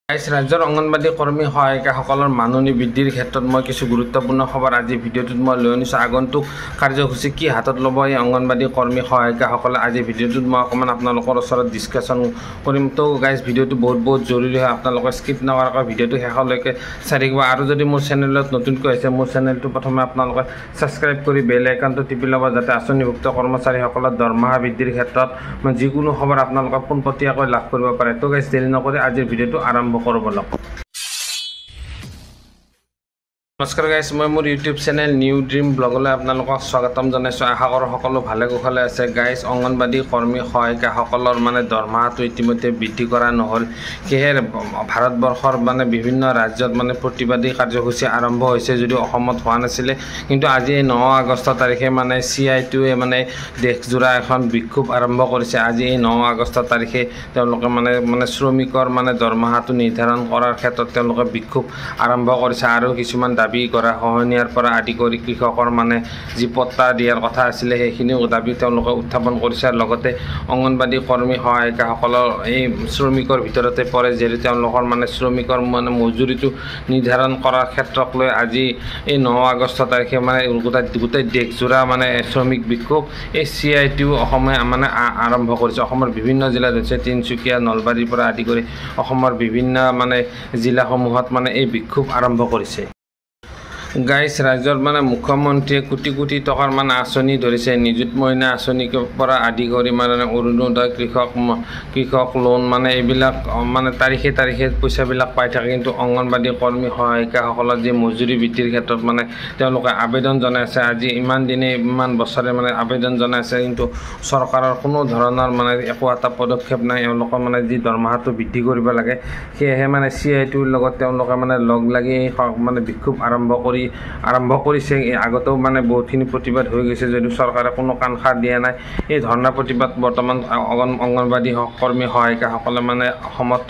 ৰাজ্যৰ অংগনবাদী কৰ্মী সহায়িকাসকলৰ মাননি বৃদ্ধিৰ ক্ষেত্ৰত মই কিছু গুৰুত্বপূৰ্ণ খবৰ আজি ভিডিঅ'টোত মই লৈ আনিছোঁ। আগন্তুক কাৰ্যসূচী কি হাতত ল'ব এই অংগনবাদী কৰ্মী সহায়িকাসকলে আজি ভিডিঅ'টোত মই অকণমান আপোনালোকৰ ওচৰত ডিছকাশ্যন কৰিম। তো গাইজ ভিডিঅ'টো বহুত জৰুৰী হয়, আপোনালোকে স্কিপ নকৰাকৈ ভিডিঅ'টো শেষলৈকে চাই থাকিব। আৰু যদি মোৰ চেনেলত নতুনকৈ হৈছে মোৰ চেনেলটো প্ৰথমে আপোনালোকে ছাবস্ক্ৰাইব কৰি বেল আইকনটো টিপি ল'ব, যাতে আঁচনিভুক্ত কৰ্মচাৰীসকলৰ দৰমহা বৃদ্ধিৰ ক্ষেত্ৰত মই যিকোনো খবৰ আপোনালোকে পোনপটীয়াকৈ লাভ কৰিব পাৰে। তো গাইজ দেৰি নকৰি আজিৰ ভিডিঅ'টো আৰম্ভ কৰিব লওক। নমস্কাৰ গাইজ, মই মোৰ ইউটিউব চেনেল নিউ ড্ৰিম ব্লগলৈ আপোনালোকক স্বাগতম জনাইছোঁ। আশা কৰোঁ সকলো ভালে কুশলে আছে। গাইজ অংগনবাদী কৰ্মী সহায়িকাসকলৰ দৰমহাটো ইতিমধ্যে বৃদ্ধি কৰা নহ'ল। সেয়েহে ভাৰতবৰ্ষৰ বিভিন্ন ৰাজ্যত প্ৰতিবাদী কাৰ্যসূচী আৰম্ভ হৈছে, যদিও অসমত হোৱা নাছিলে। কিন্তু আজি 9 আগষ্ট তাৰিখে CITUৱে দেশজোৰা এখন বিক্ষোভ আৰম্ভ কৰিছে। আজি এই 9 আগষ্ট তাৰিখে তেওঁলোকে শ্ৰমিকৰ দৰমহাটো নিৰ্ধাৰণ কৰাৰ ক্ষেত্ৰত তেওঁলোকে বিক্ষোভ আৰম্ভ কৰিছে। আৰু কিছুমান দাবী কৰা খহনীয়াৰ পৰা আদি কৰি কৃষকৰ যি পট্টা দিয়াৰ কথা আছিলে সেইখিনিও দাবী তেওঁলোকে উত্থাপন কৰিছে। লগতে অংগনবাদী কৰ্মী সহায়িকাসকলৰ এই শ্ৰমিকৰ ভিতৰতে পৰে, যিহেতু তেওঁলোকৰ শ্ৰমিকৰ মজুৰিটো নিৰ্ধাৰণ কৰাৰ ক্ষেত্ৰক লৈ আজি এই 9 আগষ্ট তাৰিখে গোটেই দেশজোৰা শ্ৰমিক বিক্ষোভ এই CITU অসমে আৰম্ভ কৰিছে। অসমৰ বিভিন্ন জিলাত হৈছে, তিনিচুকীয়া নলবাৰীৰ পৰা আদি কৰি অসমৰ বিভিন্ন জিলাসমূহত এই বিক্ষোভ আৰম্ভ কৰিছে। গাইজ ৰাজ্যৰ মুখ্যমন্ত্ৰীয়ে কোটি কোটি টকাৰ আঁচনি ধৰিছে। নিযুত মইনা আঁচনিৰ পৰা আদি কৰি অৰুণোদয়, কৃষক লোন এইবিলাক তাৰিখে পইচাবিলাক পাই থাকে। কিন্তু অংগনবাদী কৰ্মী সহায়িকাসকলৰ যি মজুৰি বৃদ্ধিৰ ক্ষেত্ৰত তেওঁলোকে আবেদন জনাই আছে। আজি ইমান দিনে ইমান বছৰে আবেদন জনাই আছে, কিন্তু চৰকাৰৰ কোনো ধৰণৰ একো এটা পদক্ষেপ নাই। এওঁলোকৰ যি দৰমহাটো বৃদ্ধি কৰিব লাগে, সেয়েহে CITUৰ লগত তেওঁলোকে লগ লাগি বিক্ষোভ আৰম্ভ কৰিছে। আগতেও বহুতখিনি প্ৰতিবাদ হৈ গৈছে, যদিও চৰকাৰে কোনো কাণ সাৰ দিয়া নাই। এই ধৰ্ণা প্ৰতিবাদ বৰ্তমান অংগনবাদী কৰ্মী সহায়িকাসকলে অসমত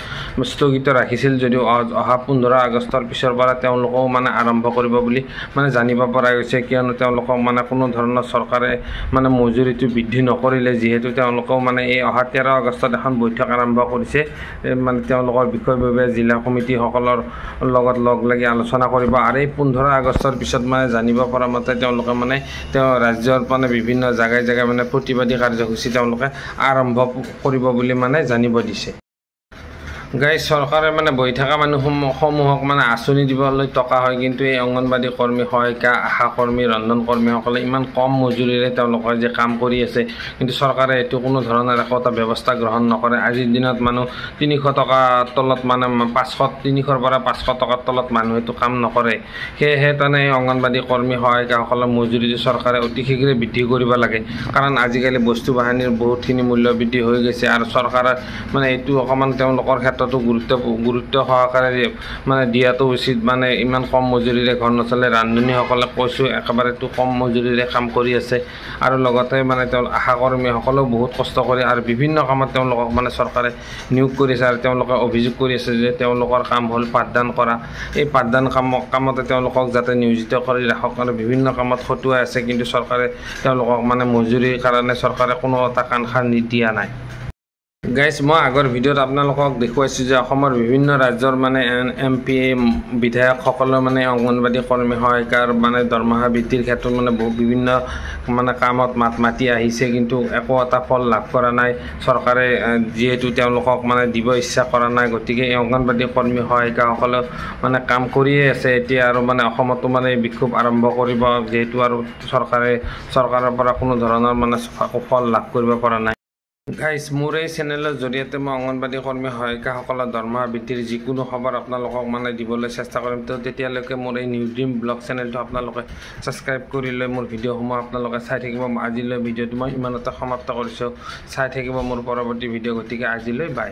স্থগিত ৰাখিছিল, যদিও অহা 15 আগষ্টৰ পিছৰ পৰা তেওঁলোকেও আৰম্ভ কৰিব বুলি জানিব পৰা গৈছে। কিয়নো তেওঁলোকক কোনো ধৰণৰ চৰকাৰে মজুৰিটো বৃদ্ধি নকৰিলে, যিহেতু তেওঁলোকেও এই অহা 13 আগষ্টত এখন বৈঠক আৰম্ভ কৰিছে। তেওঁলোকৰ বিষয়ববীয়া জিলা সমিতিসকলৰ লগত লগ লাগি আলোচনা কৰিব। আৰু এই 15 আগষ্টৰ পিছত জানিব পৰা মতে তেওঁলোকে ৰাজ্যৰ বিভিন্ন জেগাই প্ৰতিবাদী কাৰ্যসূচী তেওঁলোকে আৰম্ভ কৰিব বুলি জানিব দিছে। গাইজ চৰকাৰে বহি থকা মানুহসমূহক আঁচনি দিবলৈ টকা হয়, কিন্তু এই অংগনবাদী কৰ্মী সহায়িকা, আশা কৰ্মী, ৰন্ধন কৰ্মীসকলে ইমান কম মজুৰিৰে তেওঁলোকে যে কাম কৰি আছে, কিন্তু চৰকাৰে এইটো কোনো ধৰণৰ একো এটা ব্যৱস্থা গ্ৰহণ নকৰে। আজিৰ দিনত 300 টকাৰ তলত 300ৰ পৰা 500 টকাৰ তলত মানুহ এইটো কাম নকৰে। সেয়েহে এই অংগনবাদী কৰ্মী সহায়িকাসকলৰ মজুৰিটো চৰকাৰে অতি শীঘ্ৰে বৃদ্ধি কৰিব লাগে, কাৰণ আজিকালি বস্তু বাহানিৰ বহুতখিনি মূল্য বৃদ্ধি হৈ গৈছে। আৰু চৰকাৰে এইটো অকণমান তেওঁলোকৰ ক্ষেত্ৰতো গুৰুত্ব সহকাৰে দিয়াটো উচিত। ইমান কম মজুৰিৰে ঘৰ নচলে। ৰান্ধনীসকলে কৈছোঁ একেবাৰেতো কম মজুৰিৰে কাম কৰি আছে। আৰু লগতে আশা কৰ্মীসকলেও বহুত কষ্ট কৰে আৰু বিভিন্ন কামত তেওঁলোকক চৰকাৰে নিয়োগ কৰিছে। আৰু তেওঁলোকে অভিযোগ কৰি আছে যে তেওঁলোকৰ কাম হ'ল পাঠদান কৰা। এই পাঠদান কামতে তেওঁলোকক যাতে নিয়োজিত কৰি ৰাখক, আৰু বিভিন্ন কামত খটুৱাই আছে, কিন্তু চৰকাৰে তেওঁলোকক মজুৰিৰ কাৰণে চৰকাৰে কোনো এটা কাণ সাৰ দিয়া নাই। গাইজ মই আগৰ ভিডিঅ'ত আপোনালোকক দেখুৱাইছোঁ যে অসমৰ বিভিন্ন ৰাজ্যৰ MP বিধায়কসকলেও অংগনবাদী কৰ্মী সহায়িকাৰ দৰমহা বৃদ্ধিৰ ক্ষেত্ৰত বিভিন্ন কামত মাতি আহিছে, কিন্তু একো এটা ফল লাভ কৰা নাই। চৰকাৰে যিহেতু তেওঁলোকক দিব ইচ্ছা কৰা নাই, গতিকে এই অংগনবাদী কৰ্মী সহায়িকাসকলেও কাম কৰিয়ে আছে এতিয়া। আৰু অসমতো বিক্ষোভ আৰম্ভ কৰিব, যিহেতু আৰু চৰকাৰৰ পৰা কোনো ধৰণৰ ফল লাভ কৰিব পৰা নাই। গাইজ মোৰ এই চেনেলৰ জৰিয়তে মই অংগনবাদী কৰ্মী সহায়িকাসকলৰ দৰমহা বৃদ্ধিৰ যিকোনো খবৰ আপোনালোকক দিবলৈ চেষ্টা কৰিম। তো তেতিয়ালৈকে মোৰ এই নিউ ড্ৰিম ব্লগ চেনেলটো আপোনালোকে ছাবস্ক্ৰাইব কৰি লৈ মোৰ ভিডিঅ'সমূহ আপোনালোকে চাই থাকিব। আজিলৈ ভিডিঅ'টো মই ইমানতে সমাপ্ত কৰিছোঁ। চাই থাকিব মোৰ পৰৱৰ্তী ভিডিঅ'। গতিকে আজিলৈ বাই।